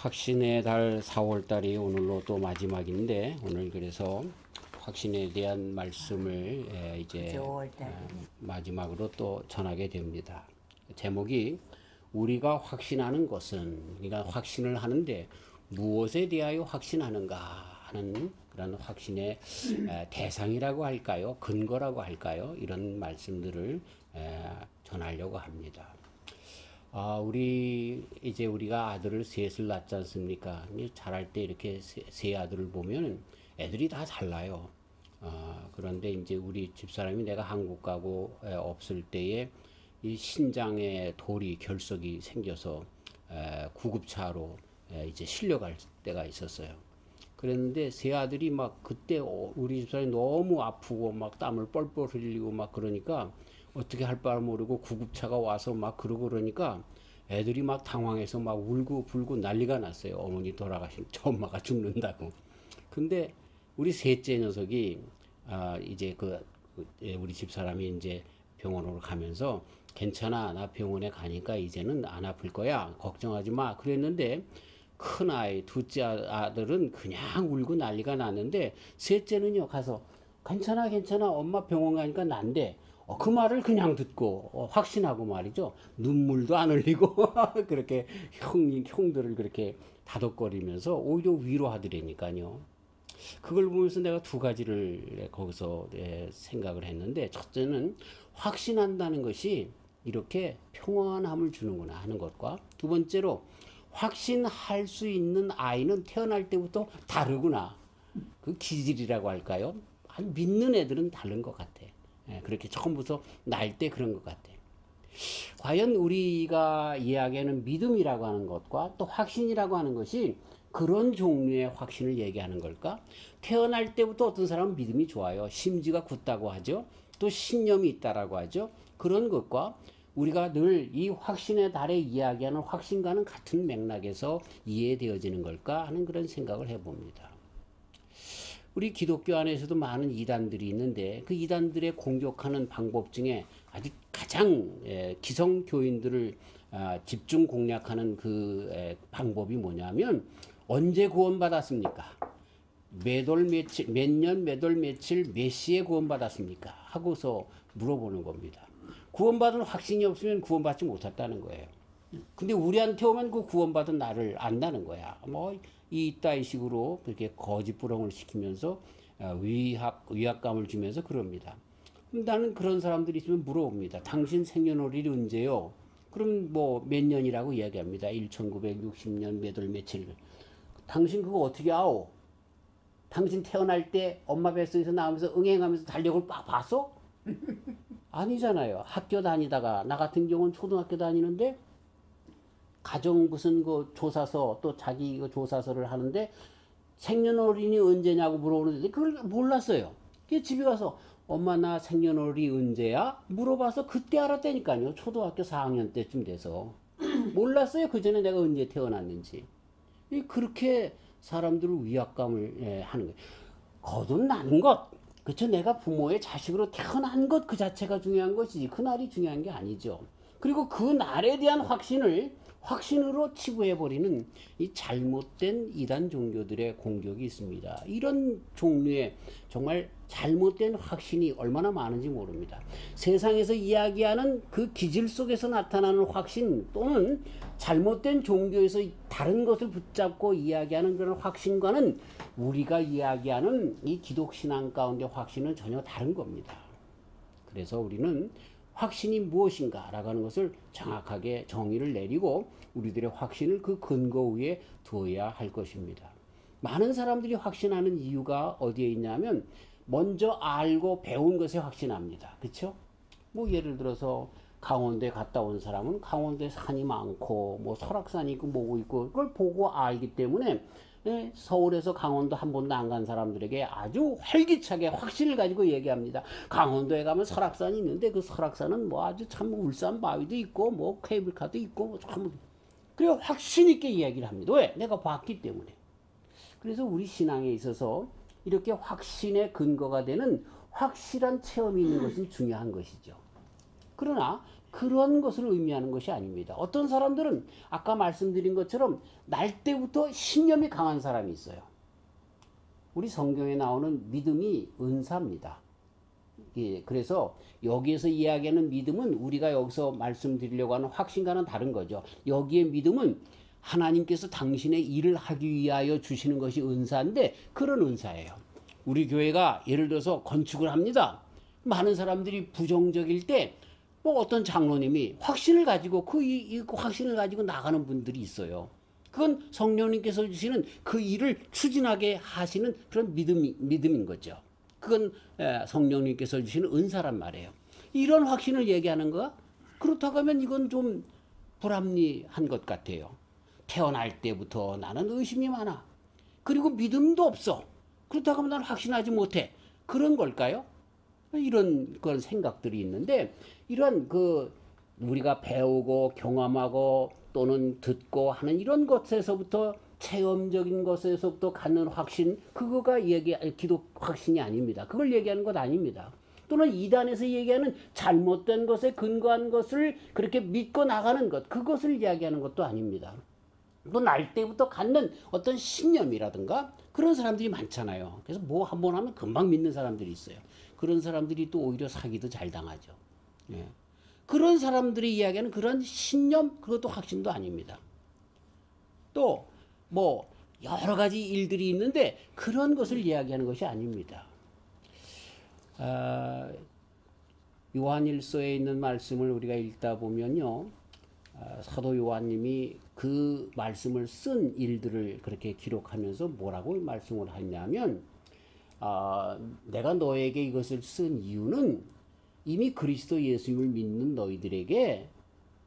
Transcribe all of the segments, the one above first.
확신의 달 4월 달이 오늘로 또 마지막인데 오늘 그래서 확신에 대한 말씀을 이제 마지막으로 또 전하게 됩니다. 제목이 우리가 확신하는 것은, 우리가 확신을 하는데 무엇에 대하여 확신하는가 하는 그런 확신의 대상이라고 할까요? 근거라고 할까요? 이런 말씀들을 전하려고 합니다. 우리가 아들을 셋을 낳지 않습니까? 자랄 때 이렇게 세 아들을 보면 애들이 다 달라요. 그런데 이제 우리 집사람이 내가 한국 가고 없을 때에 이 신장에 돌이 결석이 생겨서 구급차로 이제 실려갈 때가 있었어요. 그랬는데 세 아들이 막 그때 우리 집사람이 너무 아프고 막 땀을 뻘뻘 흘리고 막 그러니까 어떻게 할 바를 모르고 구급차가 와서 막 그러니까 애들이 막 당황해서 막 울고 불고 난리가 났어요. 어머니 돌아가신, 저 엄마가 죽는다고. 근데 우리 셋째 녀석이 이제 우리 집사람이 이제 병원으로 가면서 괜찮아, 나 병원에 가니까 이제는 안 아플 거야, 걱정하지 마 그랬는데, 큰 아이 둘째 아들은 그냥 울고 난리가 났는데 셋째는요 가서 괜찮아 엄마 병원 가니까 난대. 그 말을 그냥 듣고 확신하고 말이죠. 눈물도 안 흘리고 그렇게 형들을 그렇게 다독거리면서 오히려 위로하더라니까요. 그걸 보면서 내가 두 가지를 거기서 생각을 했는데, 첫째는 확신한다는 것이 이렇게 평안함을 주는구나 하는 것과, 두 번째로 확신할 수 있는 아이는 태어날 때부터 다르구나. 그 기질이라고 할까요? 믿는 애들은 다른 것 같아. 그렇게 처음부터 날 때 그런 것 같아. 과연 우리가 이야기하는 믿음이라고 하는 것과 또 확신이라고 하는 것이 그런 종류의 확신을 얘기하는 걸까? 태어날 때부터 어떤 사람은 믿음이 좋아요. 심지가 굳다고 하죠. 또 신념이 있다라고 하죠. 그런 것과 우리가 늘 이 확신의 달에 이야기하는 확신과는 같은 맥락에서 이해되어지는 걸까 하는 그런 생각을 해봅니다. 우리 기독교 안에서도 많은 이단들이 있는데 그 이단들의 공격하는 방법 중에 아주 가장 기성교인들을 집중 공략하는 그 방법이 뭐냐면, 언제 구원받았습니까? 몇 년, 몇 월, 며칠, 몇 시에 구원받았습니까? 하고서 물어보는 겁니다. 구원받은 확신이 없으면 구원받지 못했다는 거예요. 근데 우리한테 오면 그 구원받은 나를 안다는 거야. 이따위 식으로 그렇게 거짓부렁을 시키면서 위압감을 주면서 그럽니다. 나는 그런 사람들이 있으면 물어봅니다. 당신 생년월일이 언제요? 그럼 몇 년이라고 이야기합니다. 1960년 몇 월 며칠. 당신 그거 어떻게 아오? 당신 태어날 때 엄마 뱃속에서 나오면서 응행하면서 달력을 봤어? 아니잖아요. 학교 다니다가, 나 같은 경우는 초등학교 다니는데 가정 무슨 조사서, 또 자기 조사서를 하는데 생년월일이 언제냐고 물어보는데 그걸 몰랐어요. 집에 가서 엄마 나 생년월일이 언제야? 물어봐서 그때 알았다니까요. 초등학교 4학년 때쯤 돼서. 몰랐어요. 그 전에 내가 언제 태어났는지. 그렇게 사람들을 위압감을 하는 거예요. 거듭나는 것, 그렇죠. 내가 부모의 자식으로 태어난 것 그 자체가 중요한 것이지 그날이 중요한 게 아니죠. 그리고 그 날에 대한 확신으로 치부해버리는 이 잘못된 이단 종교들의 공격이 있습니다. 이런 종류의 정말 잘못된 확신이 얼마나 많은지 모릅니다. 세상에서 이야기하는 그 기질 속에서 나타나는 확신, 또는 잘못된 종교에서 다른 것을 붙잡고 이야기하는 그런 확신과는 우리가 이야기하는 이 기독신앙 가운데 확신은 전혀 다른 겁니다. 그래서 우리는 확신이 무엇인가 라고 하는 것을 정확하게 정의를 내리고 우리들의 확신을 그 근거 위에 두어야 할 것입니다. 많은 사람들이 확신하는 이유가 어디에 있냐면, 먼저 알고 배운 것에 확신합니다. 그렇죠? 예를 들어서 강원도에 갔다 온 사람은 강원도에 산이 많고 설악산이 있고 뭐고 있고 그걸 보고 알기 때문에 서울에서 강원도 한 번도 안 간 사람들에게 아주 활기차게 확신을 가지고 얘기합니다. 강원도에 가면 설악산이 있는데 그 설악산은 아주 참 울산 바위도 있고 케이블카도 있고 참, 그래 확신 있게 이야기를 합니다. 왜? 내가 봤기 때문에. 그래서 우리 신앙에 있어서 이렇게 확신의 근거가 되는 확실한 체험이 있는 것이 중요한 것이죠. 그러나 그런 것을 의미하는 것이 아닙니다. 어떤 사람들은 아까 말씀드린 것처럼 날 때부터 신념이 강한 사람이 있어요. 우리 성경에 나오는 믿음이 은사입니다. 예, 그래서 여기에서 이야기하는 믿음은 우리가 여기서 말씀드리려고 하는 확신과는 다른 거죠. 여기에 믿음은 하나님께서 당신의 일을 하기 위하여 주시는 것이 은사인데 그런 은사예요. 우리 교회가 예를 들어서 건축을 합니다. 많은 사람들이 부정적일 때 뭐 어떤 장로님이 확신을 가지고 그 확신을 가지고 나가는 분들이 있어요. 그건 성령님께서 주시는 그 일을 추진하게 하시는 그런 믿음인 거죠. 그건 성령님께서 주시는 은사란 말이에요. 이런 확신을 얘기하는 거야? 그렇다고 하면 이건 좀 불합리한 것 같아요. 태어날 때부터 나는 의심이 많아. 그리고 믿음도 없어. 그렇다고 하면 나는 확신하지 못해. 그런 걸까요? 이런 그런 생각들이 있는데 이런 우리가 배우고 경험하고 또는 듣고 하는 이런 것에서부터 체험적인 것에서부터 갖는 확신, 그거가 기독 확신이 아닙니다. 그걸 얘기하는 것 아닙니다. 또는 이단에서 얘기하는 잘못된 것에 근거한 것을 그렇게 믿고 나가는 것, 그것을 이야기하는 것도 아닙니다. 또 날 때부터 갖는 어떤 신념이라든가 그런 사람들이 많잖아요. 그래서 뭐 한 번 하면 금방 믿는 사람들이 있어요. 그런 사람들이 또 오히려 사기도 잘 당하죠. 예. 그런 사람들이 이야기하는 그런 신념, 그것도 확신도 아닙니다. 또 뭐 여러 가지 일들이 있는데 그런 것을 이야기하는 것이 아닙니다. 요한일서에 있는 말씀을 우리가 읽다 보면요, 사도 요한님이 그 말씀을 쓴 일들을 그렇게 기록하면서 뭐라고 말씀을 하냐면, 내가 너에게 이것을 쓴 이유는 이미 그리스도 예수님을 믿는 너희들에게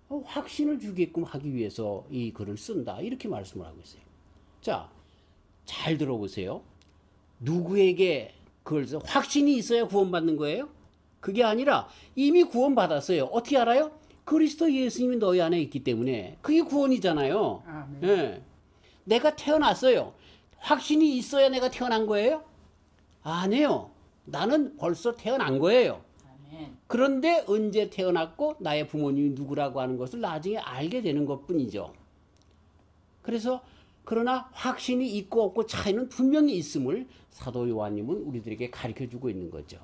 확신을 주게끔 하기 위해서 이 글을 쓴다, 이렇게 말씀을 하고 있어요. 자, 잘 들어보세요. 누구에게 그걸 써? 확신이 있어야 구원받는 거예요? 그게 아니라 이미 구원받았어요. 어떻게 알아요? 그리스도 예수님이 너희 안에 있기 때문에. 그게 구원이잖아요. 예. 내가 태어났어요. 확신이 있어야 내가 태어난 거예요? 아니에요. 나는 벌써 태어난 거예요. 그런데 언제 태어났고 나의 부모님이 누구라고 하는 것을 나중에 알게 되는 것뿐이죠. 그래서 그러나 확신이 있고 없고 차이는 분명히 있음을 사도 요한님은 우리들에게 가르쳐주고 있는 거죠.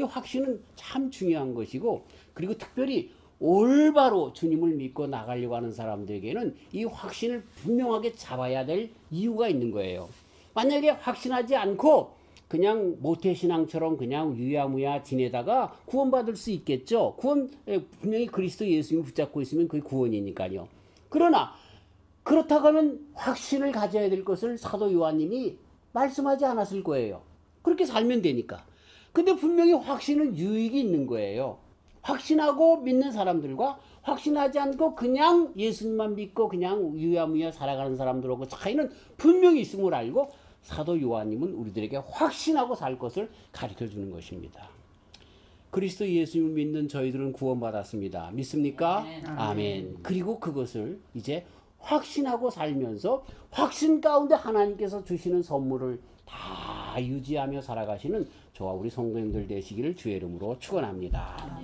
확신은 참 중요한 것이고, 그리고 특별히 올바로 주님을 믿고 나가려고 하는 사람들에게는 이 확신을 분명하게 잡아야 될 이유가 있는 거예요. 만약에 확신하지 않고 그냥 모태신앙처럼 그냥 유야무야 지내다가 구원받을 수 있겠죠. 구원, 분명히 그리스도 예수님을 붙잡고 있으면 그게 구원이니까요. 그러나 그렇다고 하면 확신을 가져야 될 것을 사도 요한님이 말씀하지 않았을 거예요. 그렇게 살면 되니까. 근데 분명히 확신은 유익이 있는 거예요. 확신하고 믿는 사람들과 확신하지 않고 그냥 예수님만 믿고 그냥 유야무야 살아가는 사람들하고 차이는 분명히 있음을 알고 사도 요한님은 우리들에게 확신하고 살 것을 가르쳐 주는 것입니다. 그리스도 예수님을 믿는 저희들은 구원받았습니다. 믿습니까? 아멘. 그리고 그것을 이제 확신하고 살면서 확신 가운데 하나님께서 주시는 선물을 다 유지하며 살아가시는 저와 우리 성도님들 되시기를 주의 이름으로 축원합니다.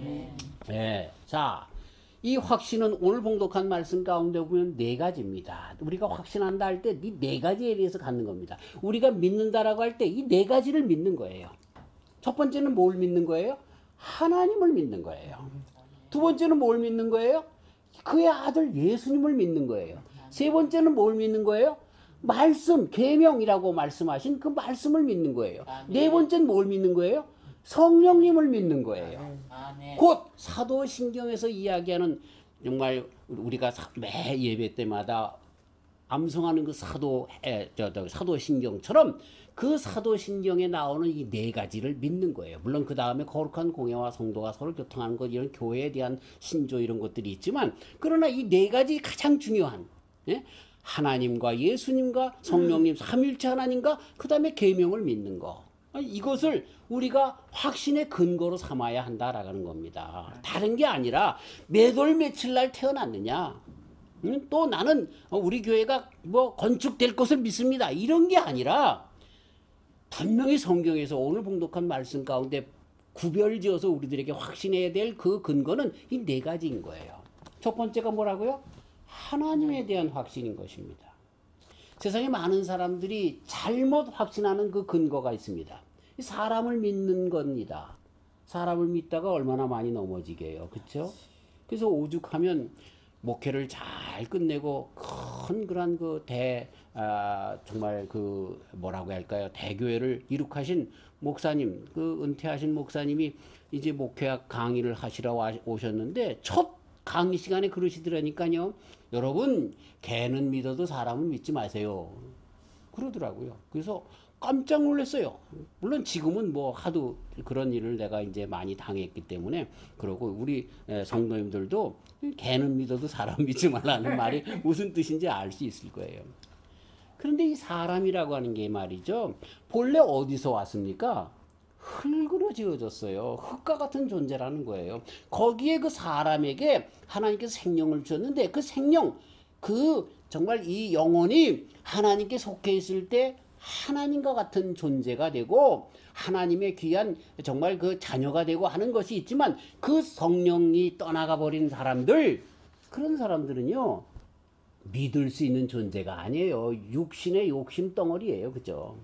네. 자, 이 확신은 오늘 봉독한 말씀 가운데 보면 네 가지입니다. 우리가 확신한다 할 때 이 네 가지에 대해서 갖는 겁니다. 우리가 믿는다라고 할 때 이 네 가지를 믿는 거예요. 첫 번째는 뭘 믿는 거예요? 하나님을 믿는 거예요. 두 번째는 뭘 믿는 거예요? 그의 아들 예수님을 믿는 거예요. 세 번째는 뭘 믿는 거예요? 말씀, 계명이라고 말씀하신 그 말씀을 믿는 거예요. 네 번째는 뭘 믿는 거예요? 성령님을 믿는 거예요. 곧 사도신경에서 이야기하는, 정말 우리가 매 예배 때마다 암송하는 그 사도신경처럼 그 사도신경에 나오는 이 네 가지를 믿는 거예요. 물론 그 다음에 거룩한 공예와 성도가 서로 교통하는 것, 이런 교회에 대한 신조 이런 것들이 있지만, 그러나 이 네 가지 가장 중요한, 하나님과 예수님과 성령님 삼위일체 하나님과 그 다음에 계명을 믿는 거, 이것을 우리가 확신의 근거로 삼아야 한다라는 겁니다. 다른 게 아니라 몇월 며칠 날 태어났느냐, 또 나는 우리 교회가 뭐 건축될 것을 믿습니다, 이런 게 아니라 분명히 성경에서 오늘 봉독한 말씀 가운데 구별지어서 우리들에게 확신해야 될 그 근거는 이 네 가지인 거예요. 첫 번째가 뭐라고요? 하나님에 대한 확신인 것입니다. 세상에 많은 사람들이 잘못 확신하는 그 근거가 있습니다. 사람을 믿는 겁니다. 사람을 믿다가 얼마나 많이 넘어지게 해요. 그렇죠? 그래서 오죽하면 목회를 잘 끝내고 큰 그런 정말 뭐라고 할까요? 대교회를 이룩하신 목사님, 은퇴하신 목사님이 이제 목회 강의를 하시러 오셨는데 첫 강의 시간에 그러시더라니까요. 여러분, 개는 믿어도 사람은 믿지 마세요. 그러더라고요. 그래서 깜짝 놀랐어요. 물론 지금은 뭐 하도 그런 일을 내가 이제 많이 당했기 때문에 그러고 우리 성도님들도 개는 믿어도 사람 믿지 말라는 말이 무슨 뜻인지 알 수 있을 거예요. 그런데 이 사람이라고 하는 게 말이죠. 본래 어디서 왔습니까? 흙으로 지어졌어요. 흙과 같은 존재라는 거예요. 거기에 그 사람에게 하나님께서 생명을 주셨는데 그 생명, 정말 이 영혼이 하나님께 속해 있을 때 하나님과 같은 존재가 되고 하나님의 귀한 정말 그 자녀가 되고 하는 것이 있지만 그 성령이 떠나가 버린 사람들, 그런 사람들은요 믿을 수 있는 존재가 아니에요. 육신의 욕심 덩어리예요. 그죠?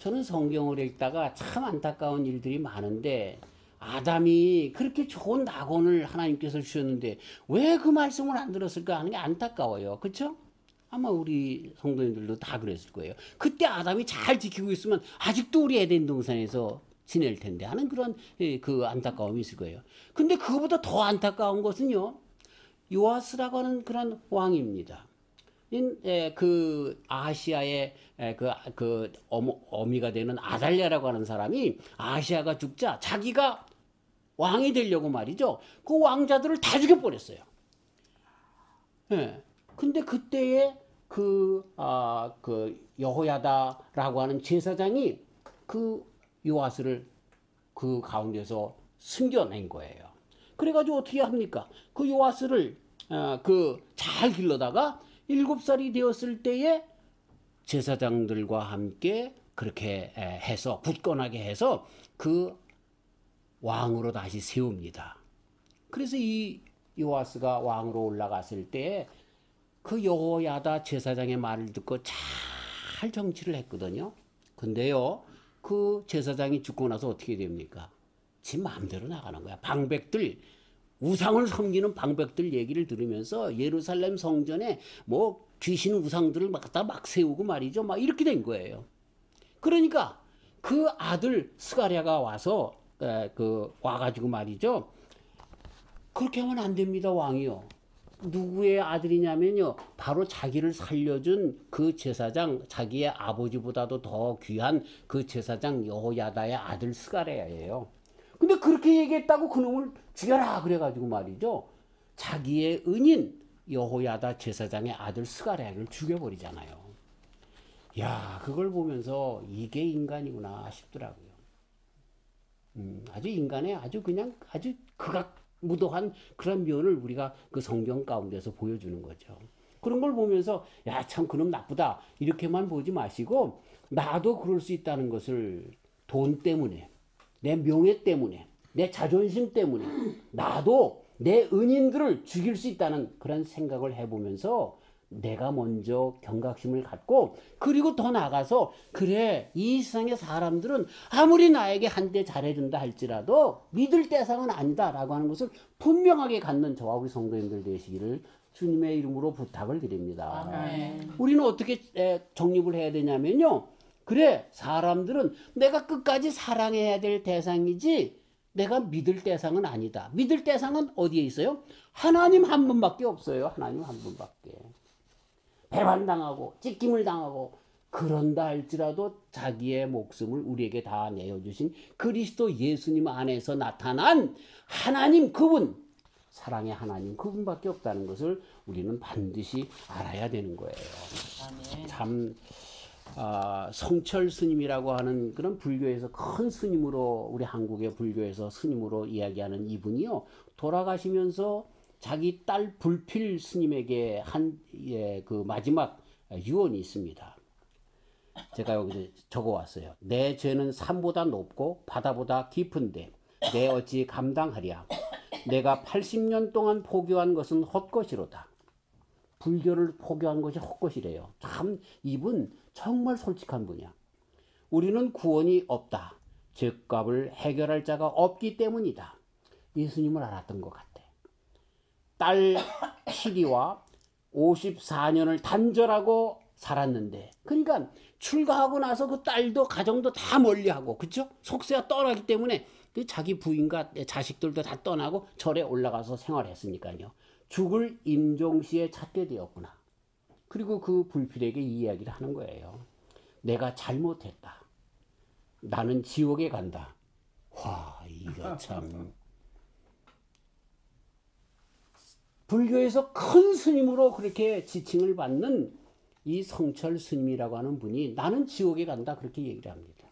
저는 성경을 읽다가 참 안타까운 일들이 많은데 아담이 그렇게 좋은 낙원을 하나님께서 주셨는데 왜 그 말씀을 안 들었을까 하는 게 안타까워요. 그렇죠? 아마 우리 성도님들도 다 그랬을 거예요. 그때 아담이 잘 지키고 있으면 아직도 우리 에덴 동산에서 지낼 텐데 하는 그런 그 안타까움이 있을 거예요. 근데 그거보다 더 안타까운 것은요. 요아스라고 하는 그런 왕입니다. 아시아의 어미가 되는 아달랴라고 하는 사람이 아시아가 죽자 자기가 왕이 되려고 말이죠. 그 왕자들을 다 죽여버렸어요. 예. 근데 그때에 여호야다라고 하는 제사장이 그 요아스를 그 가운데서 숨겨낸 거예요. 그래가지고 어떻게 합니까? 그 요아스를 잘 길러다가 7살이 되었을 때에 제사장들과 함께 그렇게 해서 굳건하게 해서 그 왕으로 다시 세웁니다. 그래서 이 요아스가 왕으로 올라갔을 때 그 여호야다 제사장의 말을 듣고 잘 정치를 했거든요. 근데요, 그 제사장이 죽고 나서 어떻게 됩니까? 지 마음대로 나가는 거야. 방백들, 우상을 섬기는 방백들 얘기를 들으면서 예루살렘 성전에 뭐 귀신 우상들을 막 세우고 말이죠. 막 이렇게 된 거예요. 그러니까 그 아들 스가랴가 와서 와가지고 말이죠. 그렇게 하면 안 됩니다, 왕이요. 누구의 아들이냐면요. 바로 자기를 살려준 그 제사장, 자기의 아버지보다도 더 귀한 그 제사장 여호야다의 아들 스가랴예요. 근데 그렇게 얘기했다고 그놈을 죽여라 그래가지고 말이죠. 자기의 은인 여호야다 제사장의 아들 스가랴를 죽여버리잖아요. 야, 그걸 보면서 이게 인간이구나 싶더라고요. 아주 인간의 아주 극악무도한 그런 면을 우리가 그 성경 가운데서 보여주는 거죠. 그런 걸 보면서 야, 참 그놈 나쁘다 이렇게만 보지 마시고 나도 그럴 수 있다는 것을 돈 때문에, 내 명예 때문에, 내 자존심 때문에 나도 내 은인들을 죽일 수 있다는 그런 생각을 해보면서 내가 먼저 경각심을 갖고 그리고 더 나아가서 그래, 이 세상의 사람들은 아무리 나에게 한때 잘해준다 할지라도 믿을 대상은 아니다 라고 하는 것을 분명하게 갖는 저와 우리 성도님들 되시기를 주님의 이름으로 부탁을 드립니다. 아멘. 우리는 어떻게 정립을 해야 되냐면요, 그래, 사람들은 내가 끝까지 사랑해야 될 대상이지 내가 믿을 대상은 아니다. 믿을 대상은 어디에 있어요? 하나님 한 분밖에 없어요. 하나님 한 분밖에. 배반당하고 찢김을 당하고 그런다 할지라도 자기의 목숨을 우리에게 다 내어주신 그리스도 예수님 안에서 나타난 하나님 그분, 사랑의 하나님 그분밖에 없다는 것을 우리는 반드시 알아야 되는 거예요. 아멘. 참 성철 스님이라고 하는 그런 불교에서 큰 스님으로, 우리 한국의 불교에서 스님으로 이야기하는 이분이요, 돌아가시면서 자기 딸 불필 스님에게 한 그 마지막 유언이 있습니다. 제가 여기 적어 왔어요. 내 죄는 산보다 높고 바다보다 깊은데 내 어찌 감당하랴. 내가 80년 동안 포교한 것은 헛것이로다. 불교를 포교한 것이 헛것이래요. 참 이분 정말 솔직한 분이야. 우리는 구원이 없다. 죄값을 해결할 자가 없기 때문이다. 예수님을 알았던 것 같아. 딸 시리와 54년을 단절하고 살았는데, 그러니까 출가하고 나서 그 딸도 가정도 다 멀리하고, 그쵸? 속세가 떠나기 때문에 그 자기 부인과 자식들도 다 떠나고 절에 올라가서 생활했으니까요. 죽을 임종시에 찾게 되었구나. 그리고 그 불필에게 이 이야기를 하는 거예요. 내가 잘못했다. 나는 지옥에 간다. 와, 이거 참. 불교에서 큰 스님으로 그렇게 지칭을 받는 이 성철 스님이라고 하는 분이 나는 지옥에 간다 그렇게 얘기를 합니다.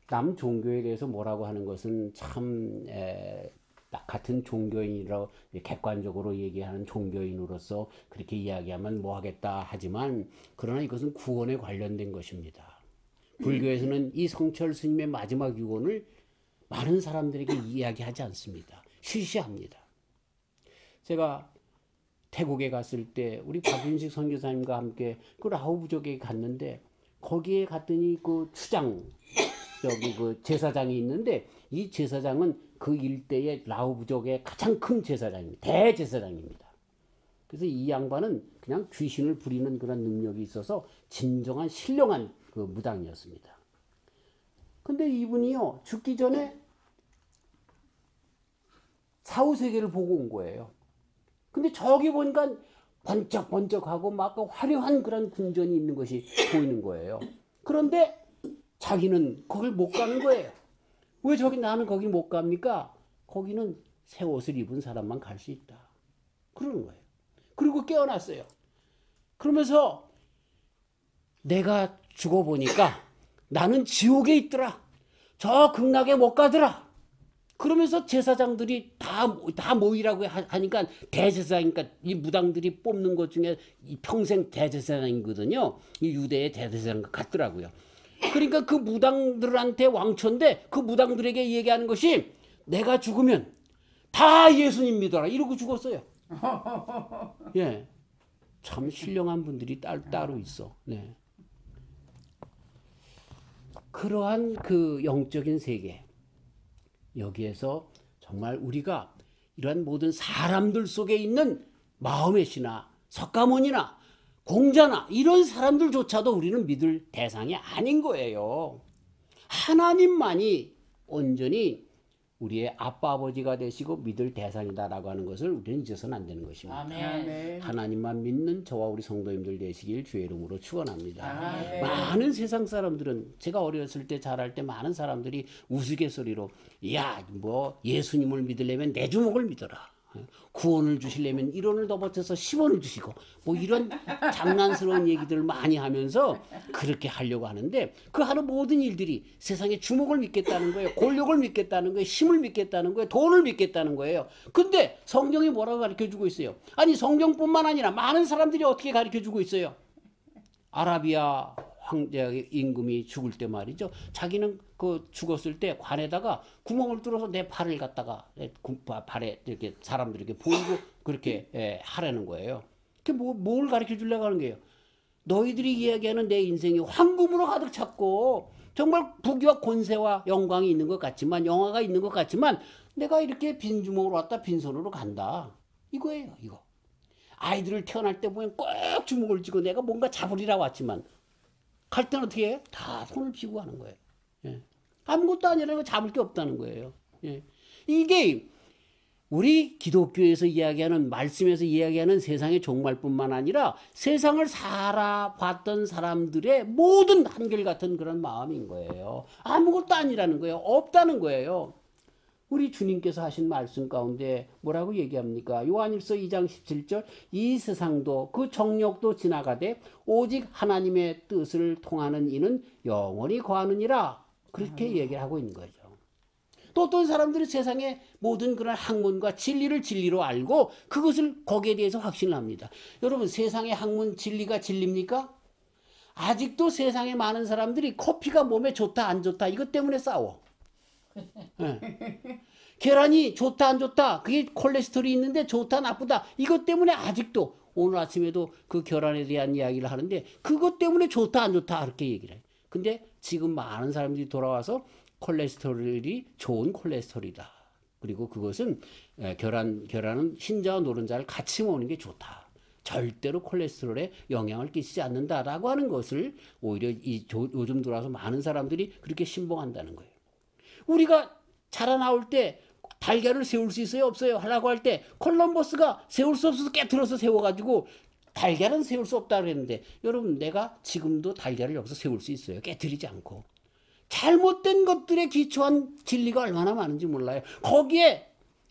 남 종교에 대해서 뭐라고 하는 것은 참 같은 종교인이라고 객관적으로 얘기하는 종교인으로서 그렇게 이야기하면 뭐하겠다 하지만, 그러나 이것은 구원에 관련된 것입니다. 불교에서는 이 성철 스님의 마지막 유언을 많은 사람들에게 이야기하지 않습니다. 쉬쉬합니다. 제가 태국에 갔을 때 우리 박윤식 선교사님과 함께 그 라오 부족에 갔는데, 거기에 갔더니 그 추장 저기 그 제사장이 있는데, 이 제사장은 그 일대의 라오 부족의 가장 큰 제사장입니다. 대제사장입니다. 그래서 이 양반은 그냥 귀신을 부리는 그런 능력이 있어서 진정한 신령한 그 무당이었습니다. 근데 이분이요, 죽기 전에 사후세계를 보고 온 거예요. 근데 저기 보니까 번쩍번쩍하고 막 화려한 그런 궁전이 있는 것이 보이는 거예요. 그런데 자기는 거길 못 가는 거예요. 왜 나는 거기 못 갑니까? 거기는 새 옷을 입은 사람만 갈 수 있다. 그러는 거예요. 그리고 깨어났어요. 그러면서 내가 죽어보니까 나는 지옥에 있더라. 저 극락에 못 가더라. 그러면서 제사장들이 다 모이라고 하니까, 대제사장이니까 이 무당들이 뽑는 것 중에 평생 대제사장이거든요. 이 유대의 대제사장 같더라고요. 그러니까 그 무당들한테 왕초인데, 그 무당들에게 얘기하는 것이 내가 죽으면 다 예수님 믿어라 이러고 죽었어요. 예, 참 신령한 분들이 따로 있어. 네. 그러한 그 영적인 세계, 여기에서 정말 우리가 이러한 모든 사람들 속에 있는 마음의 신화, 석가모니나 공자나 이런 사람들조차도 우리는 믿을 대상이 아닌 거예요. 하나님만이 온전히 우리의 아빠 아버지가 되시고 믿을 대상이다라고 하는 것을 우리는 잊어서는 안 되는 것입니다. 아멘. 하나님만 믿는 저와 우리 성도님들 되시길 주의 이름으로 축원합니다. 아멘. 많은 세상 사람들은, 제가 어렸을 때 자랄 때 많은 사람들이 우스갯소리로, 야, 뭐 예수님을 믿으려면 내 주먹을 믿어라. 구원을 주시려면 1원을 더 버텨서 10원을 주시고, 뭐 이런 장난스러운 얘기들을 많이 하면서 그렇게 하려고 하는데, 그 하는 모든 일들이 세상에 주목을 믿겠다는 거예요. 권력을 믿겠다는 거예요. 힘을 믿겠다는 거예요. 돈을 믿겠다는 거예요. 근데 성경이 뭐라고 가르쳐주고 있어요? 아니, 성경뿐만 아니라 많은 사람들이 어떻게 가르쳐주고 있어요? 아라비아 황제 임금이 죽을 때 말이죠. 자기는 그 죽었을 때 관에다가 구멍을 뚫어서 내 팔을 갖다가 발에 이렇게 사람들에게 보이고 그렇게 하라는 거예요. 그게 뭘 가르쳐 주려고 하는 거예요? 너희들이 이야기하는 내 인생이 황금으로 가득 찼고 정말 부귀와 권세와 영광이 있는 것 같지만, 영화가 있는 것 같지만, 내가 이렇게 빈 주먹으로 왔다 빈손으로 간다. 이거예요, 이거. 아이들을 태어날 때 보면 꼭 주먹을 쥐고 내가 뭔가 잡으리라 왔지만, 갈 때는 어떻게 해요? 다 손을 피고 가는 거예요. 예. 아무것도 아니라 잡을 게 없다는 거예요. 예. 이게 우리 기독교에서 이야기하는, 말씀에서 이야기하는 세상의 종말뿐만 아니라 세상을 살아봤던 사람들의 모든 한결같은 그런 마음인 거예요. 아무것도 아니라는 거예요. 없다는 거예요. 우리 주님께서 하신 말씀 가운데 뭐라고 얘기합니까? 요한일서 2장 17절, 이 세상도 그 정욕도 지나가되 오직 하나님의 뜻을 통하는 이는 영원히 거하느니라. 그렇게 얘기를 하고 있는 거죠. 또 어떤 사람들이 세상의 모든 그런 학문과 진리를 진리로 알고 그것을 거기에 대해서 확신을 합니다. 여러분, 세상의 학문 진리가 진리입니까? 아직도 세상에 많은 사람들이 커피가 몸에 좋다 안 좋다 이것 때문에 싸워. 네. 계란이 좋다 안 좋다, 그게 콜레스테롤이 있는데 좋다 나쁘다 이것 때문에 아직도, 오늘 아침에도 그 계란에 대한 이야기를 하는데 그것 때문에 좋다 안 좋다 그렇게 얘기를 해요. 근데 지금 많은 사람들이 돌아와서 콜레스테롤이 좋은 콜레스테롤이다. 그리고 그것은 계란은 흰자와 노른자를 같이 먹는 게 좋다. 절대로 콜레스테롤에 영향을 끼치지 않는다라고 하는 것을 오히려 요즘 들어와서 많은 사람들이 그렇게 신봉한다는 거예요. 우리가 자라나올 때 달걀을 세울 수 있어요 없어요 하려고 할 때 콜럼버스가 세울 수 없어서 깨트려서 세워가지고 달걀은 세울 수 없다 그랬는데, 여러분, 내가 지금도 달걀을 여기서 세울 수 있어요. 깨트리지 않고. 잘못된 것들에 기초한 진리가 얼마나 많은지 몰라요. 거기에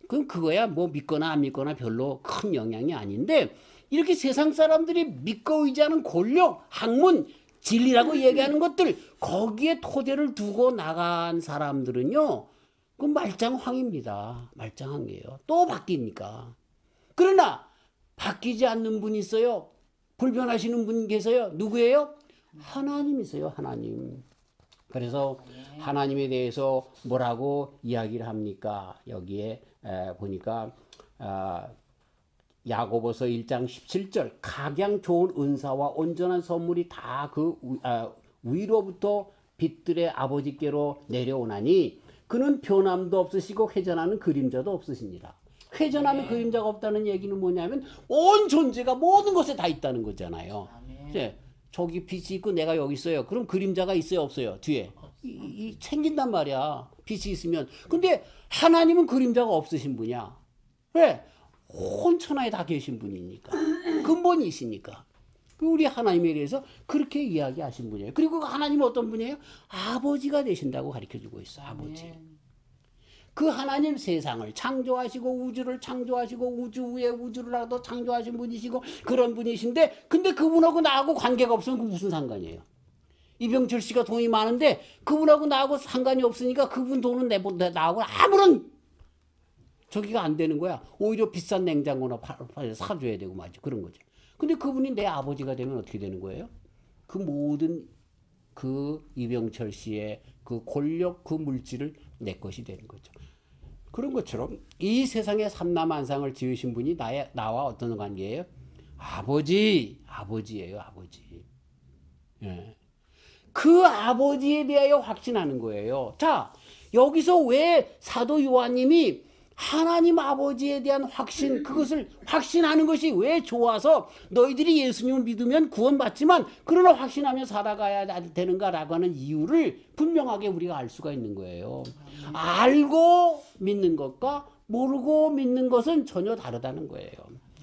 그거야 뭐 믿거나 안 믿거나 별로 큰 영향이 아닌데, 이렇게 세상 사람들이 믿고 의지하는 권력, 학문, 진리라고 얘기하는 것들, 거기에 토대를 두고 나간 사람들은요, 그 말짱황입니다. 말짱한 게요. 또 바뀌니까. 그러나 바뀌지 않는 분이 있어요. 불변하시는 분 계세요. 누구예요? 하나님이세요. 하나님. 그래서 하나님에 대해서 뭐라고 이야기를 합니까? 여기에 보니까 야고보서 1장 17절, 각양 좋은 은사와 온전한 선물이 다 그 위로부터 빛들의 아버지께로 내려오나니 그는 변함도 없으시고 회전하는 그림자도 없으시니라. 회전하는 그림자가 없다는 얘기는 뭐냐면 온 존재가 모든 것에 다 있다는 거잖아요. 네, 저기 빛이 있고 내가 여기 있어요. 그럼 그림자가 있어요 없어요? 뒤에 생긴단 말이야. 빛이 있으면. 근데 하나님은 그림자가 없으신 분이야. 왜? 온 천하에 다 계신 분이니까. 근본이시니까. 우리 하나님에 대해서 그렇게 이야기하신 분이에요. 그리고 하나님은 어떤 분이에요? 아버지가 되신다고 가르쳐주고 있어. 아버지. 그 하나님 세상을 창조하시고 우주를 창조하시고 우주 위에 우주를 창조하신 분이시고 그런 분이신데, 근데 그분하고 나하고 관계가 없으면 그 무슨 상관이에요? 이병철 씨가 돈이 많은데 그분하고 나하고 상관이 없으니까 그분 돈은 나하고 아무런 저기가 안 되는 거야. 오히려 비싼 냉장고나 사줘야 되고 말이지. 그런 거죠. 근데 그분이 내 아버지가 되면 어떻게 되는 거예요? 그 모든 그 이병철 씨의 그 권력, 그 물질을 내 것이 되는 거죠. 그런 것처럼 이 세상에 삼라만상을 지으신 분이 나와 어떤 관계예요? 아버지예요, 아버지. 예. 그 아버지에 대하여 확신하는 거예요. 자, 여기서 왜 사도 요한님이 하나님 아버지에 대한 확신, 그것을 확신하는 것이 왜 좋아서 너희들이 예수님을 믿으면 구원받지만 그러나 확신하며 살아가야 되는가라고 하는 이유를 분명하게 우리가 알 수가 있는 거예요. 알고 믿는 것과 모르고 믿는 것은 전혀 다르다는 거예요.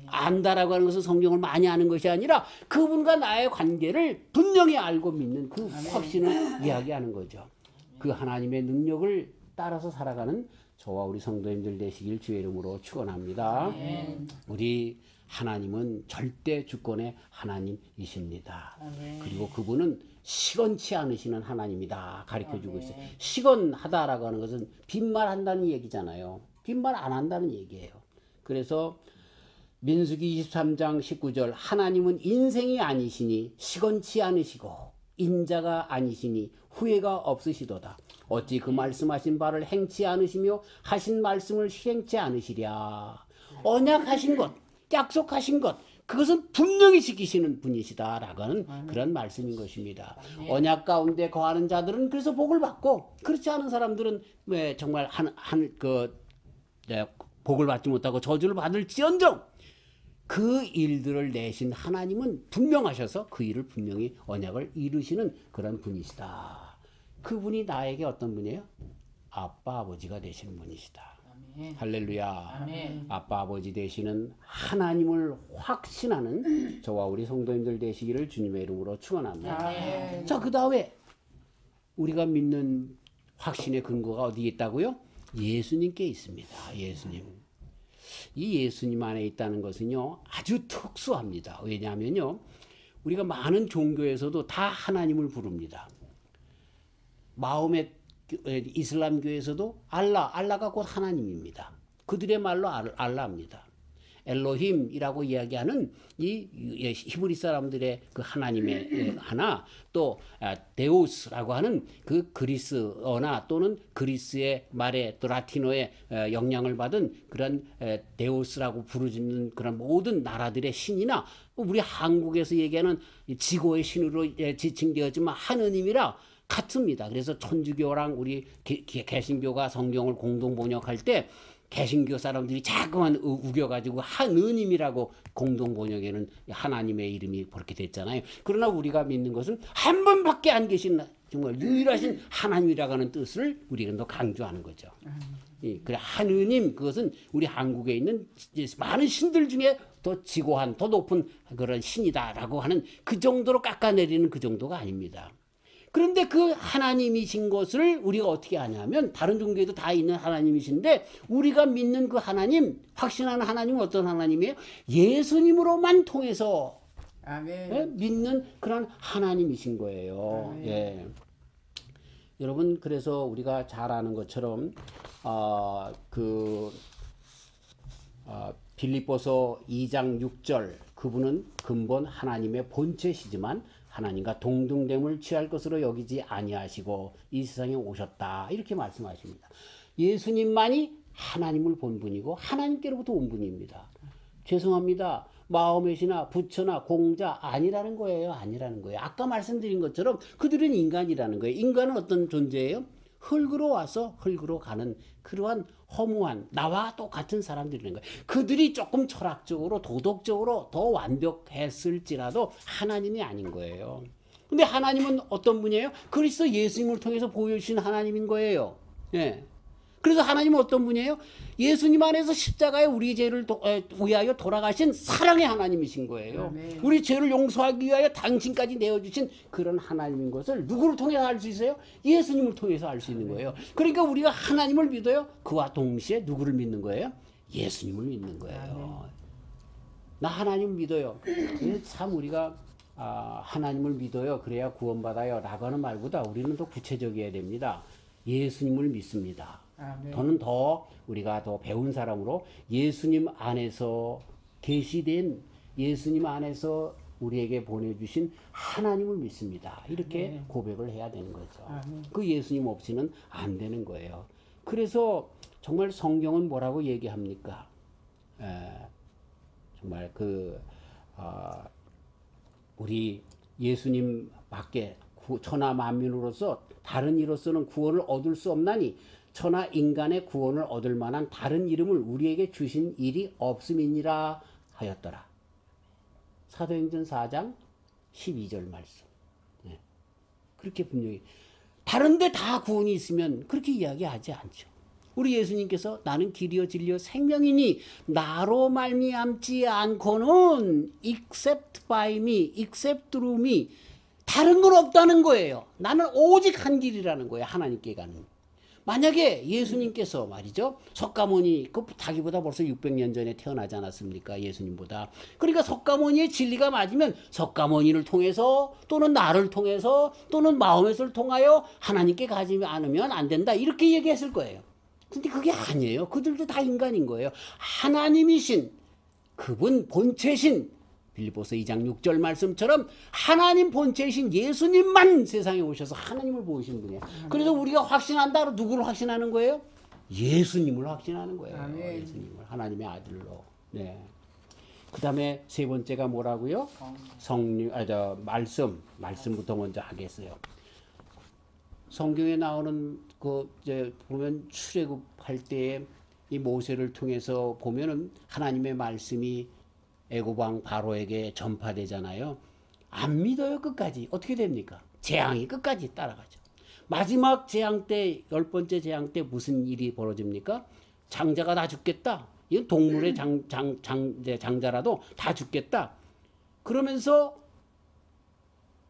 안다라고 하는 것은 성경을 많이 아는 것이 아니라 그분과 나의 관계를 분명히 알고 믿는 그 확신을 이야기하는 거죠. 그 하나님의 능력을 따라서 살아가는 저와 우리 성도님들 되시길 주의 이름으로 축원합니다. 우리 하나님은 절대 주권의 하나님이십니다. 그리고 그분은 시건치 않으시는 하나님이다 가르쳐주고 있어요. 시건하다라고 하는 것은 빈말한다는 얘기잖아요. 빈말 안 한다는 얘기예요. 그래서 민수기 23장 19절, 하나님은 인생이 아니시니 시건치 않으시고 인자가 아니시니 후회가 없으시도다. 어찌 그 말씀하신 바를 행치 않으시며 하신 말씀을 실행치 않으시랴. 언약하신 것, 약속하신 것, 그것은 분명히 지키시는 분이시다라고 하는 그런 말씀인 것입니다. 언약 가운데 거하는 자들은 그래서 복을 받고, 그렇지 않은 사람들은 왜 정말 복을 받지 못하고 저주를 받을지언정 그 일들을 내신 하나님은 분명하셔서 그 일을 분명히 언약을 이루시는 그런 분이시다. 그분이 나에게 어떤 분이에요? 아빠 아버지가 되시는 분이시다. 아멘. 할렐루야. 아멘. 아빠 아버지 되시는 하나님을 확신하는 저와 우리 성도님들 되시기를 주님의 이름으로 축원합니다. 아멘. 자, 그 다음에 우리가 믿는 확신의 근거가 어디에 있다고요? 예수님께 있습니다. 예수님. 이 예수님 안에 있다는 것은요 아주 특수합니다. 왜냐하면요 우리가 많은 종교에서도 다 하나님을 부릅니다. 마음에 이슬람교에서도 알라가 곧 하나님입니다. 그들의 말로 알라입니다. 엘로힘이라고 이야기하는 이 히브리 사람들의 그 하나님의 하나, 또 데우스라고 하는 그 그리스어나 또는 그리스의 말에 또 라틴어의 영향을 받은 그런 데우스라고 부르짖는 그런 모든 나라들의 신이나 우리 한국에서 얘기하는 지고의 신으로 지칭되었지만 하느님이라 같습니다. 그래서 천주교랑 우리 개신교가 성경을 공동 번역할 때 개신교 사람들이 자꾸만 우겨가지고 하느님이라고 공동 번역에는 하나님의 이름이 그렇게 됐잖아요. 그러나 우리가 믿는 것은 한 분밖에 안 계신 정말 유일하신 하나님이라고 하는 뜻을 우리가 더 강조하는 거죠. 그래 하느님, 그것은 우리 한국에 있는 많은 신들 중에 더 지고한 더 높은 그런 신이다라고 하는 그 정도로 깎아내리는 그 정도가 아닙니다. 그런데 그 하나님이신 것을 우리가 어떻게 아냐면 다른 종교에도 다 있는 하나님이신데 우리가 믿는 그 하나님, 확신하는 하나님은 어떤 하나님이에요? 예수님으로만 통해서 아멘. 믿는 그런 하나님이신 거예요. 예. 여러분, 그래서 우리가 잘 아는 것처럼 빌립보서 2장 6절, 그분은 근본 하나님의 본체시지만 하나님과 동등됨을 취할 것으로 여기지 아니하시고 이 세상에 오셨다, 이렇게 말씀하십니다. 예수님만이 하나님을 본 분이고 하나님께로부터 온 분입니다. 죄송합니다. 마호멧이나 부처나 공자 아니라는 거예요. 아니라는 거예요. 아까 말씀드린 것처럼 그들은 인간이라는 거예요. 인간은 어떤 존재예요? 흙으로 와서 흙으로 가는 그러한 허무한 나와 똑같은 사람들이라는 거예요. 그들이 조금 철학적으로 도덕적으로 더 완벽했을지라도 하나님이 아닌 거예요. 근데 하나님은 어떤 분이에요? 그리스도 예수님을 통해서 보여주신 하나님인 거예요. 예. 그래서 하나님은 어떤 분이에요? 예수님 안에서 십자가에 우리 죄를 위하여 돌아가신 사랑의 하나님이신 거예요. 아멘. 우리 죄를 용서하기 위하여 당신까지 내어주신 그런 하나님인 것을 누구를 통해서 알 수 있어요? 예수님을 통해서 알 수 있는 거예요. 그러니까 우리가 하나님을 믿어요. 그와 동시에 누구를 믿는 거예요? 예수님을 믿는 거예요. 나 하나님 믿어요. 참 우리가 하나님을 믿어요. 그래야 구원받아요 라고 하는 말보다 우리는 더 구체적이어야 됩니다. 예수님을 믿습니다. 저는 더 우리가 더 배운 사람으로 예수님 안에서 계시된, 예수님 안에서 우리에게 보내주신 하나님을 믿습니다. 이렇게 고백을 해야 되는 거죠. 그 예수님 없이는 안 되는 거예요. 그래서 정말 성경은 뭐라고 얘기합니까? 정말 우리 예수님 밖에 천하 만민으로서 다른 이로서는 구원을 얻을 수 없나니 천하 인간의 구원을 얻을 만한 다른 이름을 우리에게 주신 일이 없음이니라 하였더라. 사도행전 4장 12절 말씀. 네. 그렇게 분명히 다른데 다 구원이 있으면 그렇게 이야기하지 않죠. 우리 예수님께서 나는 길이요 진리요 생명이니 나로 말미암지 않고는 except by me, except through me, 다른 건 없다는 거예요. 나는 오직 한 길이라는 거예요. 하나님께 가는. 만약에 예수님께서 말이죠, 석가모니, 그 자기보다 벌써 600년 전에 태어나지 않았습니까? 예수님보다. 그러니까 석가모니의 진리가 맞으면 석가모니를 통해서 또는 나를 통해서 또는 마호멧을 통하여 하나님께 가지 않으면 안 된다, 이렇게 얘기했을 거예요. 근데 그게 아니에요. 그들도 다 인간인 거예요. 하나님이신 그분 본체신, 빌립보서 2장 6절 말씀처럼 하나님 본체이신 예수님만 세상에 오셔서 하나님을 보이신 분이에요. 그래서 우리가 확신한다. 누구를 확신하는 거예요? 예수님을 확신하는 거예요. 아멘. 예수님을 하나님의 아들로. 네. 그 다음에 세 번째가 뭐라고요? 말씀부터 먼저 하겠어요. 성경에 나오는 이제 보면 출애굽할 때에 이 모세를 통해서 보면은 하나님의 말씀이 애고방 바로에게 전파되잖아요. 안 믿어요. 끝까지. 어떻게 됩니까? 재앙이 끝까지 따라가죠. 마지막 재앙 때, 10번째 재앙 때 무슨 일이 벌어집니까? 장자가 다 죽겠다. 이건 동물의 장자라도 다 죽겠다. 그러면서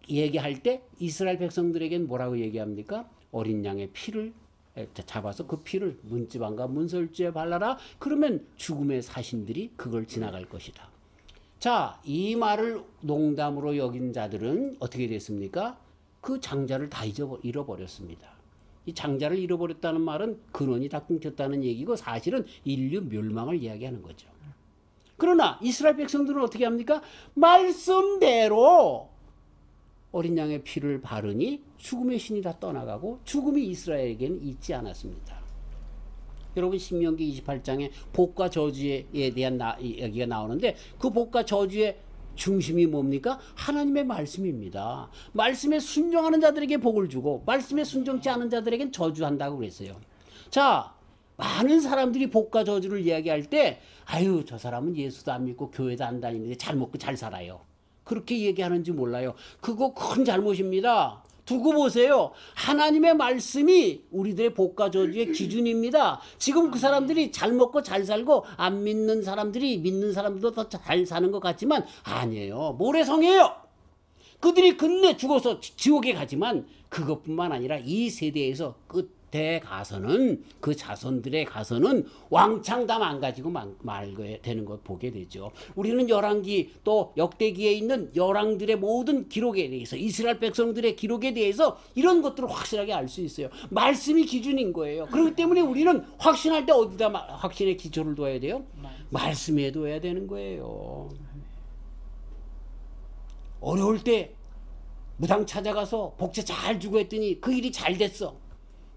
얘기할 때 이스라엘 백성들에게는 뭐라고 얘기합니까? 어린 양의 피를 잡아서 그 피를 문지방과 문설주에 발라라. 그러면 죽음의 사신들이 그걸 지나갈 것이다. 자, 이 말을 농담으로 여긴 자들은 어떻게 됐습니까? 그 장자를 다 잃어버렸습니다. 이 장자를 잃어버렸다는 말은 근원이 다 끊겼다는 얘기고 사실은 인류 멸망을 이야기하는 거죠. 그러나 이스라엘 백성들은 어떻게 합니까? 말씀대로 어린 양의 피를 바르니 죽음의 신이 다 떠나가고 죽음이 이스라엘에게는 있지 않았습니다. 여러분 신명기 28장에 복과 저주에 대한 이야기가 나오는데 그 복과 저주의 중심이 뭡니까? 하나님의 말씀입니다. 말씀에 순종하는 자들에게 복을 주고 말씀에 순종치 않은 자들에겐 저주한다고 그랬어요. 자, 많은 사람들이 복과 저주를 이야기할 때 아유 저 사람은 예수도 안 믿고 교회도 안 다니는데 잘 먹고 잘 살아요. 그렇게 얘기하는지 몰라요. 그거 큰 잘못입니다. 두고 보세요. 하나님의 말씀이 우리들의 복과 저주의 기준입니다. 지금 그 사람들이 잘 먹고 잘 살고 안 믿는 사람들이 믿는 사람들도 더 잘 사는 것 같지만 아니에요. 모래성이에요. 그들이 끝내 죽어서 지옥에 가지만 그것뿐만 아니라 이 세대에서 끝에 가서는 그 자손들에 가서는 왕창 다 망가지고 말게 되는 것 보게 되죠. 우리는 열왕기 또 역대기에 있는 열왕들의 모든 기록에 대해서 이스라엘 백성들의 기록에 대해서 이런 것들을 확실하게 알 수 있어요. 말씀이 기준인 거예요. 그렇기 때문에 우리는 확신할 때 어디다 확신의 기초를 둬야 돼요? 말씀에 둬야 되는 거예요. 어려울 때 무당 찾아가서 복제 잘 주고 했더니 그 일이 잘 됐어.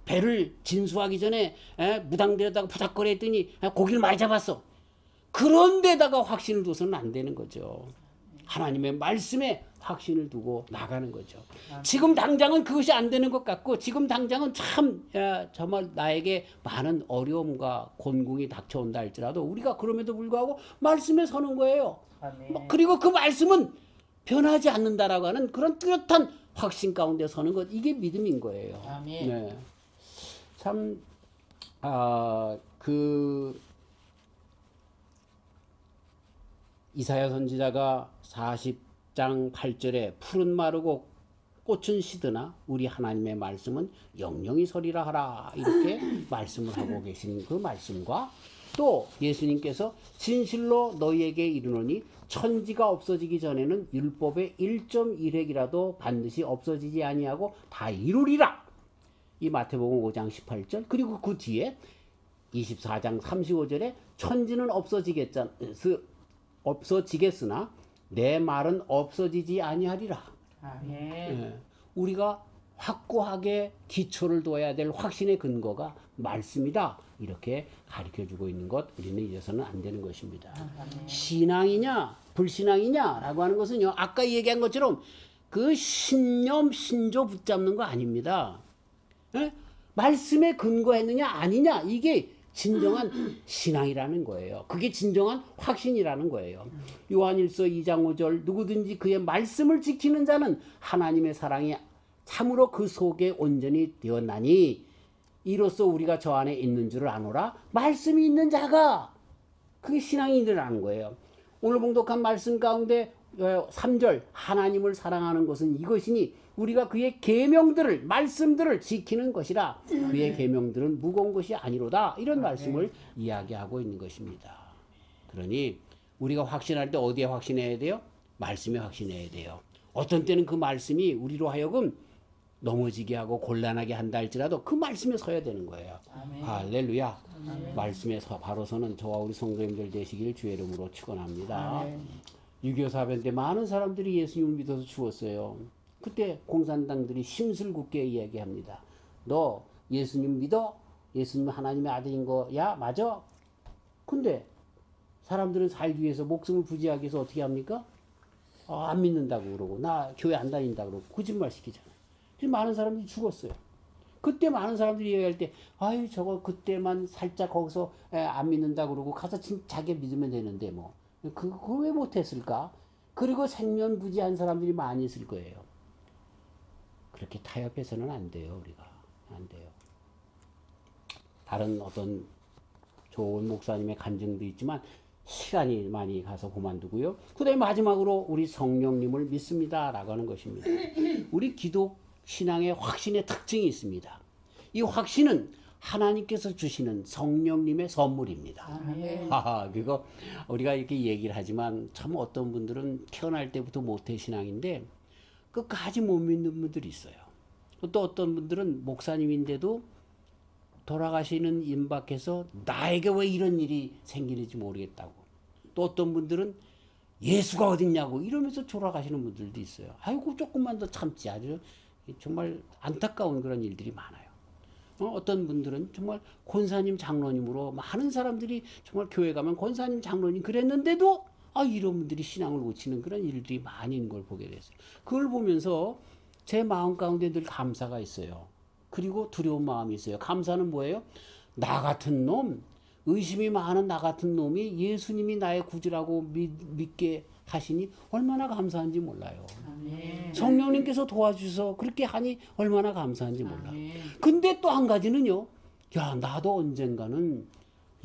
배를 진수하기 전에 무당 데려다가 부닥거려 했더니 고기를 많이 잡았어. 그런 데다가 확신을 둬서는 안 되는 거죠. 하나님의 말씀에 확신을 두고 나가는 거죠. 지금 당장은 그것이 안 되는 것 같고 지금 당장은 참 정말 나에게 많은 어려움과 곤궁이 닥쳐온다 할지라도 우리가 그럼에도 불구하고 말씀에 서는 거예요. 그리고 그 말씀은 변하지 않는다라고 하는 그런 뚜렷한 확신 가운데 서는 것, 이게 믿음인 거예요. 아멘. 네. 참, 이사야 선지자가 40장 8절에 푸른 마르고 꽃은 시드나 우리 하나님의 말씀은 영영이 서리라 하라 이렇게 말씀을 하고 계신 그 말씀과 또 예수님께서 진실로 너희에게 이르노니 천지가 없어지기 전에는 율법의 1.1획이라도 반드시 없어지지 아니하고 다 이루리라. 이 마태복음 5장 18절 그리고 그 뒤에 24장 35절에 천지는 없어지겠으나 내 말은 없어지지 아니하리라. 아멘. 우리가 확고하게 기초를 둬야 될 확신의 근거가 말씀이다. 이렇게 가르쳐주고 있는 것 우리는 잊어서는 안 되는 것입니다. 아멘. 신앙이냐 불신앙이냐라고 하는 것은요. 아까 얘기한 것처럼 그 신념 신조 붙잡는 거 아닙니다. 말씀에 근거했느냐 아니냐 이게 진정한 신앙이라는 거예요. 그게 진정한 확신이라는 거예요. 요한일서 2장 5절 누구든지 그의 말씀을 지키는 자는 하나님의 사랑이 참으로 그 속에 온전히 되었나니 이로써 우리가 저 안에 있는 줄을 아노라. 말씀이 있는 자가 그게 신앙인이라는 거예요. 오늘 봉독한 말씀 가운데 3절 하나님을 사랑하는 것은 이것이니 우리가 그의 계명들을 말씀들을 지키는 것이라. 그의 계명들은 무거운 것이 아니로다. 이런 말씀을 이야기하고 있는 것입니다. 그러니 우리가 확신할 때 어디에 확신해야 돼요? 말씀에 확신해야 돼요. 어떤 때는 그 말씀이 우리로 하여금 넘어지게 하고 곤란하게 한다 할지라도 그 말씀에 서야 되는 거예요. 아멘. 할렐루야. 아멘. 말씀에 바로 서는 저와 우리 성도님들 되시길 주의 이름으로 축원합니다. 아멘. 6.25 사변 때 많은 사람들이 예수님을 믿어서 죽었어요. 그때 공산당들이 심술궂게 이야기합니다. 너 예수님 믿어? 예수님 하나님의 아들인 거야? 맞아? 근데 사람들은 살기 위해서 목숨을 부지하기 위해서 어떻게 합니까? 안 믿는다고 그러고 나 교회 안 다닌다고 그러고 거짓말 시키잖아요. 많은 사람들이 죽었어요. 그때 많은 사람들이 얘기할 때 아유 저거 그때만 살짝 거기서 안 믿는다고 그러고 가서 자기 믿으면 되는데 뭐 그걸 왜 못했을까? 그리고 생면부지한 사람들이 많이 있을 거예요. 그렇게 타협해서는 안 돼요. 우리가 안 돼요. 다른 어떤 좋은 목사님의 간증도 있지만 시간이 많이 가서 그만두고요. 그 다음에 마지막으로 우리 성령님을 믿습니다 라고 하는 것입니다. 우리 기독 신앙의 확신의 특징이 있습니다. 이 확신은 하나님께서 주시는 성령님의 선물입니다. 그거 우리가 이렇게 얘기를 하지만 참 어떤 분들은 태어날 때부터 모태신앙인데 끝까지 못 믿는 분들이 있어요. 또 어떤 분들은 목사님인데도 돌아가시는 임박해서 나에게 왜 이런 일이 생기는지 모르겠다고. 또 어떤 분들은 예수가 어딨냐고 이러면서 돌아가시는 분들도 있어요. 아이고 조금만 더 참지. 아주 정말 안타까운 그런 일들이 많아요. 어떤 분들은 정말 권사님 장로님으로 많은 사람들이 정말 교회 가면 권사님 장로님 그랬는데도 이런 분들이 신앙을 놓치는 그런 일들이 많이 있는 걸 보게 됐어요. 그걸 보면서 제 마음 가운데 늘 감사가 있어요. 그리고 두려운 마음이 있어요. 감사는 뭐예요? 나 같은 놈, 의심이 많은 나 같은 놈이 예수님이 나의 구주라고 믿게 하시니 얼마나 감사한지 몰라요. 아멘. 성령님께서 도와주셔서 그렇게 하니 얼마나 감사한지 몰라요. 아멘. 근데 또 한 가지는요. 야, 나도 언젠가는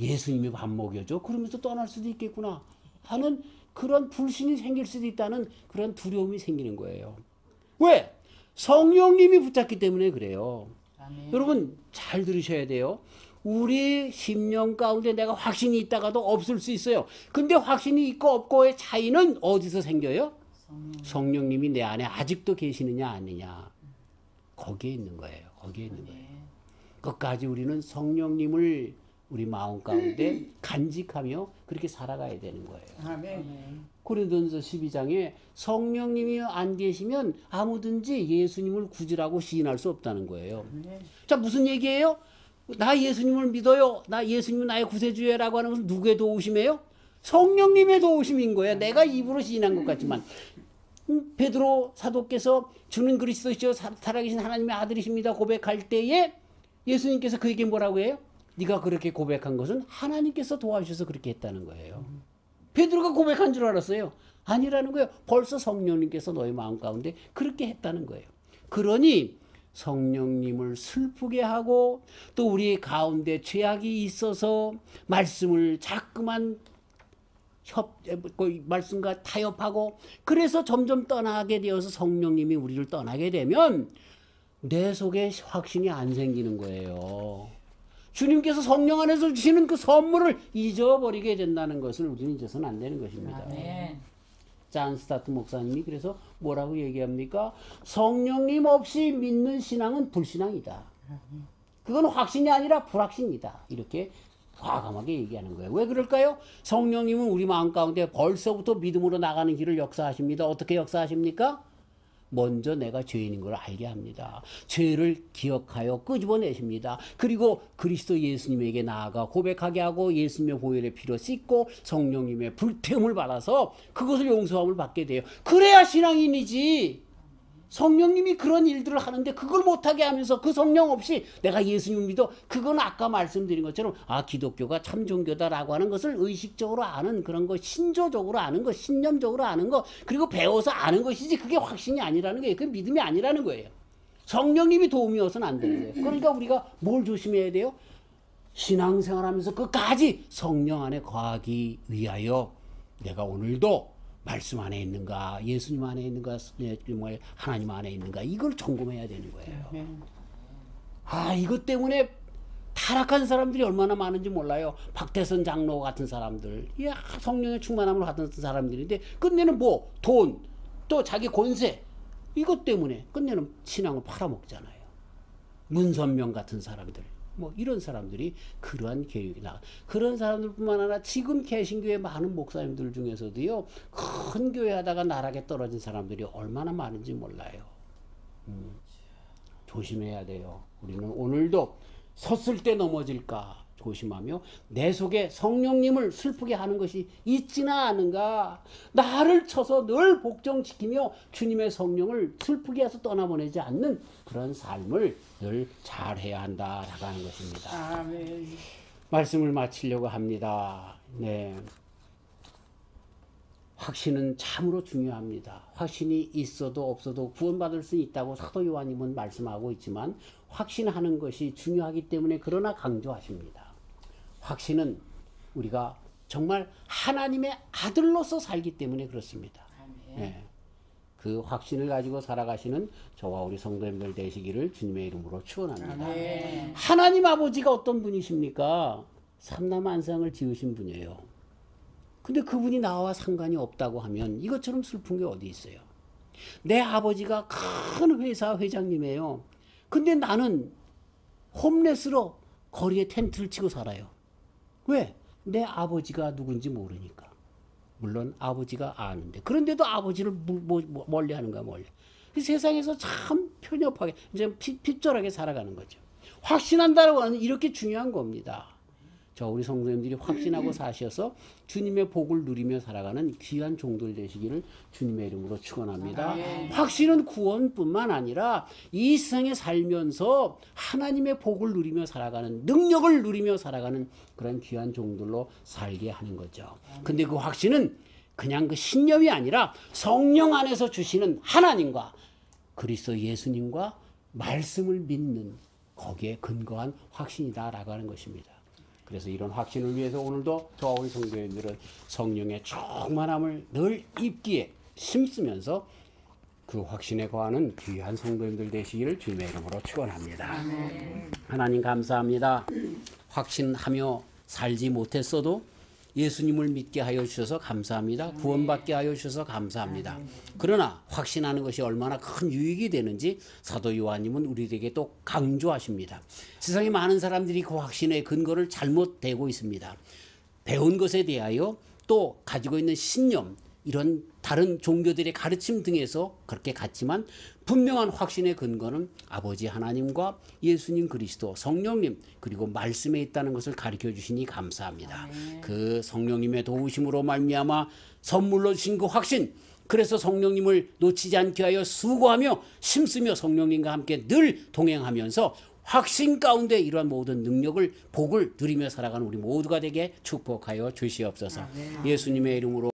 예수님이 밥 먹여줘. 그러면서 떠날 수도 있겠구나 하는 그런 불신이 생길 수도 있다는 그런 두려움이 생기는 거예요. 왜? 성령님이 붙잡기 때문에 그래요. 아멘. 여러분 잘 들으셔야 돼요. 우리 심령 가운데 내가 확신이 있다가도 없을 수 있어요. 근데 확신이 있고 없고의 차이는 어디서 생겨요? 성령님이 내 안에 아직도 계시느냐 아니냐. 거기에 있는 거예요. 거기에 있는 거예요. 끝까지 우리는 성령님을 우리 마음 가운데 간직하며 그렇게 살아가야 되는 거예요. 아멘. 고린도전서 12장에 성령님이 안 계시면 아무든지 예수님을 구주라고 시인할 수 없다는 거예요. 아멘. 자, 무슨 얘기예요? 나 예수님을 믿어요. 나 예수님은 나의 구세주예라고 하는 것은 누구의 도우심이에요? 성령님의 도우심인 거예요. 내가 입으로 시인한 것 같지만 베드로 사도께서 주는 그리스도시요 살아계신 하나님의 아들이십니다 고백할 때에 예수님께서 그에게 뭐라고 해요? 네가 그렇게 고백한 것은 하나님께서 도와주셔서 그렇게 했다는 거예요. 베드로가 고백한 줄 알았어요. 아니라는 거예요. 벌써 성령님께서 너의 마음 가운데 그렇게 했다는 거예요. 그러니 성령님을 슬프게 하고 또 우리 가운데 죄악이 있어서 말씀을 자꾸만 말씀과 타협하고 그래서 점점 떠나게 되어서 성령님이 우리를 떠나게 되면 내 속에 확신이 안 생기는 거예요. 주님께서 성령 안에서 주시는 그 선물을 잊어버리게 된다는 것을 우리는 잊어서는 안 되는 것입니다. 아멘. 잔 스타트 목사님이 그래서 뭐라고 얘기합니까? 성령님 없이 믿는 신앙은 불신앙이다. 그건 확신이 아니라 불확신이다. 이렇게 과감하게 얘기하는 거예요. 왜 그럴까요? 성령님은 우리 마음 가운데 벌써부터 믿음으로 나가는 길을 역사하십니다. 어떻게 역사하십니까? 먼저 내가 죄인인 걸 알게 합니다. 죄를 기억하여 끄집어내십니다. 그리고 그리스도 예수님에게 나아가 고백하게 하고 예수님의 보혈의 피로 씻고 성령님의 불태움을 받아서 그것을 용서함을 받게 돼요. 그래야 신앙인이지. 성령님이 그런 일들을 하는데 그걸 못하게 하면서 그 성령 없이 내가 예수님을 믿어. 그건 아까 말씀드린 것처럼 기독교가 참 종교다라고 하는 것을 의식적으로 아는 그런 거, 신조적으로 아는 거, 신념적으로 아는 거, 그리고 배워서 아는 것이지 그게 확신이 아니라는 거예요. 그게 믿음이 아니라는 거예요. 성령님이 도움이어서는 안 되는 거예요. 그러니까 우리가 뭘 조심해야 돼요? 신앙생활하면서 끝까지 성령 안에 거하기 위하여 내가 오늘도 말씀 안에 있는가, 예수님 안에 있는가, 하나님 안에 있는가, 이걸 점검해야 되는 거예요. 이것 때문에 타락한 사람들이 얼마나 많은지 몰라요. 박태선 장로 같은 사람들, 성령의 충만함을 받은 사람들인데 끝내는 뭐 돈, 또 자기 권세, 이것 때문에 끝내는 신앙을 팔아먹잖아요. 문선명 같은 사람들, 뭐 이런 사람들이 그러한 교육이 나가. 그런 사람들뿐만 아니라 지금 개신교회 많은 목사님들 중에서도요, 큰 교회 하다가 나락에 떨어진 사람들이 얼마나 많은지 몰라요. 조심해야 돼요. 우리는 오늘도 섰을 때 넘어질까 조심하며 내 속에 성령님을 슬프게 하는 것이 있지나 않은가, 나를 쳐서 늘 복종시키며 주님의 성령을 슬프게 해서 떠나보내지 않는 그런 삶을 늘 잘해야 한다라고 하는 것입니다. 아멘. 말씀을 마치려고 합니다. 네. 확신은 참으로 중요합니다. 확신이 있어도 없어도 구원받을 수 있다고 사도 요한님은 말씀하고 있지만 확신하는 것이 중요하기 때문에 그러나 강조하십니다. 확신은 우리가 정말 하나님의 아들로서 살기 때문에 그렇습니다. 네. 그 확신을 가지고 살아가시는 저와 우리 성도님들 되시기를 주님의 이름으로 축원합니다. 하나님 아버지가 어떤 분이십니까? 삼남한상을 지으신 분이에요. 근데 그분이 나와 상관이 없다고 하면 이것처럼 슬픈 게 어디 있어요? 내 아버지가 큰 회사 회장님이에요. 근데 나는 홈레스로 거리에 텐트를 치고 살아요. 왜? 내 아버지가 누군지 모르니까. 물론 아버지가 아는데. 그런데도 아버지를 멀리하는 거야, 멀리. 세상에서 참 편협하게, 이제 핍절하게 살아가는 거죠. 확신한다는 건 이렇게 중요한 겁니다. 우리 성도님들이 확신하고 사셔서 주님의 복을 누리며 살아가는 귀한 종들 되시기를 주님의 이름으로 축원합니다. 확신은 구원뿐만 아니라 이 세상에 살면서 하나님의 복을 누리며 살아가는, 능력을 누리며 살아가는 그런 귀한 종들로 살게 하는 거죠. 근데 그 확신은 그냥 그 신념이 아니라 성령 안에서 주시는 하나님과 그리스도 예수님과 말씀을 믿는 거기에 근거한 확신이다라고 하는 것입니다. 그래서 이런 확신을 위해서 오늘도 저와 우리 성도님들은 성령의 충만함을 늘 입기에 심쓰면서 그 확신에 거하는 귀한 성도님들 되시기를 주님의 이름으로 축원합니다. 하나님 감사합니다. 확신하며 살지 못했어도 예수님을 믿게 하여 주셔서 감사합니다. 구원받게 하여 주셔서 감사합니다. 그러나 확신하는 것이 얼마나 큰 유익이 되는지 사도 요한님은 우리에게 또 강조하십니다. 세상에 많은 사람들이 그 확신의 근거를 잘못 대고 있습니다. 배운 것에 대하여 또 가지고 있는 신념, 이런 다른 종교들의 가르침 등에서 그렇게 갔지만 분명한 확신의 근거는 아버지 하나님과 예수님 그리스도 성령님 그리고 말씀에 있다는 것을 가르쳐 주시니 감사합니다. 그 성령님의 도우심으로 말미암아 선물로 주신 그 확신, 그래서 성령님을 놓치지 않게 하여 수고하며 심쓰며 성령님과 함께 늘 동행하면서 확신 가운데 이러한 모든 능력을 복을 누리며 살아가는 우리 모두가 되게 축복하여 주시옵소서. 예수님의 이름으로